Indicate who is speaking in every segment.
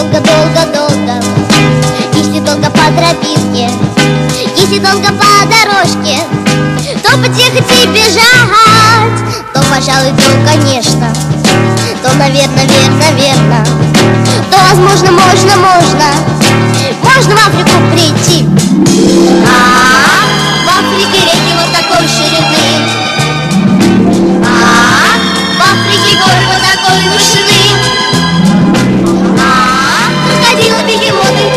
Speaker 1: долго-долго-долго, если долго по тропинке, если долго по дорожке, то потихо бежать, то, пожалуй, то, конечно, то, наверное, верно, то, возможно, можно в Африку прийти. В Африке реки вот такой ширины, в Африке горы вот такой вышины, крокодилы, бегемоты,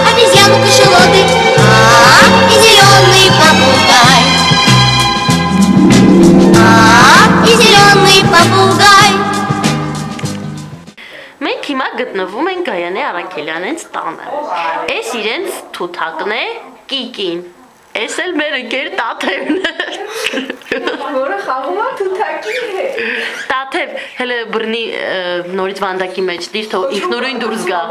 Speaker 1: обезьяны, кашалоты, и зеленый попугай, и зеленый попугай.
Speaker 2: Մենք հիմա գտնվում ենք Գայանե Առաքելյանենց տանը։ Էս իրենց թութակն է Կիկին։ Էս էլ մեր ընկեր Տաթևն է։
Speaker 3: Որը խաղում է թութակի հետ։
Speaker 2: Տաթև, հələ բռնի նորից վանդակի մեջ դիր թող ինքնուրույն դուրս գա։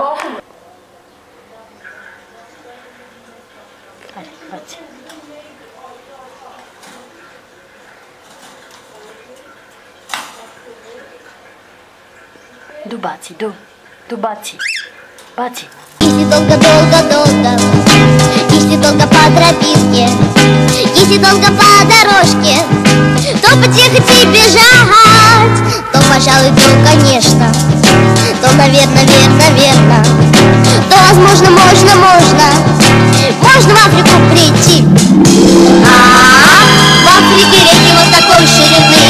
Speaker 2: Դու բացի, դու բացի, բացի։
Speaker 1: Если долго-долго-долго, если долго по тропинке, если долго по дорожке, то потихо бежать, то, пожалуй, то, конечно, то, наверное, верно, то, возможно, можно в Африку прийти. В Африке реки вот такой ширины.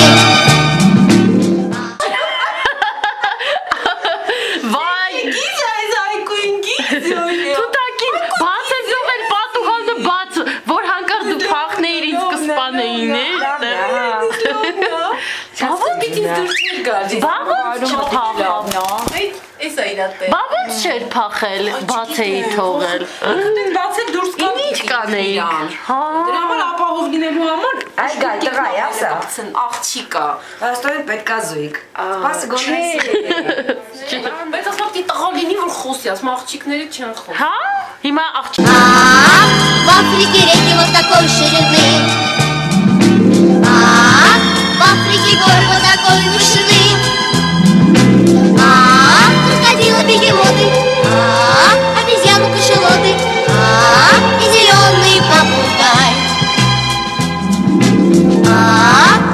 Speaker 2: Բավոց չէր փախել, բաց էի թողել։
Speaker 3: Բացել դուրս կա։
Speaker 2: Ինչ կանեիք։
Speaker 3: Դրա համար ապահով լինելու համար
Speaker 4: Այ գայ, տղա, ասա։
Speaker 3: Աղջիկա։
Speaker 4: Աստորեն պետք է զույգ։ Սպասը գոնես։
Speaker 3: Բայց ասում եմ տղա լինի որ խոսի, ասում աղջիկները չեն խոսում։
Speaker 2: Հա? Հիմա աղջիկ։
Speaker 1: В Африке реки вот такой ширины, в Африке горы вот такой вышины, крокодилы, бегемоты, обезьяны, кашалоты, и зеленый попугай,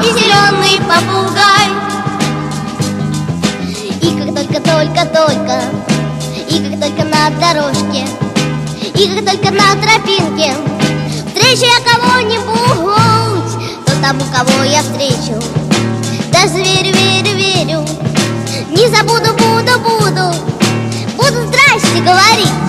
Speaker 1: и зеленый попугай. И как только на дорожке, и как только на тропинке встречу я кого-нибудь, то тому, кого я встречу, даже верю, не забуду, буду здрасте говорить.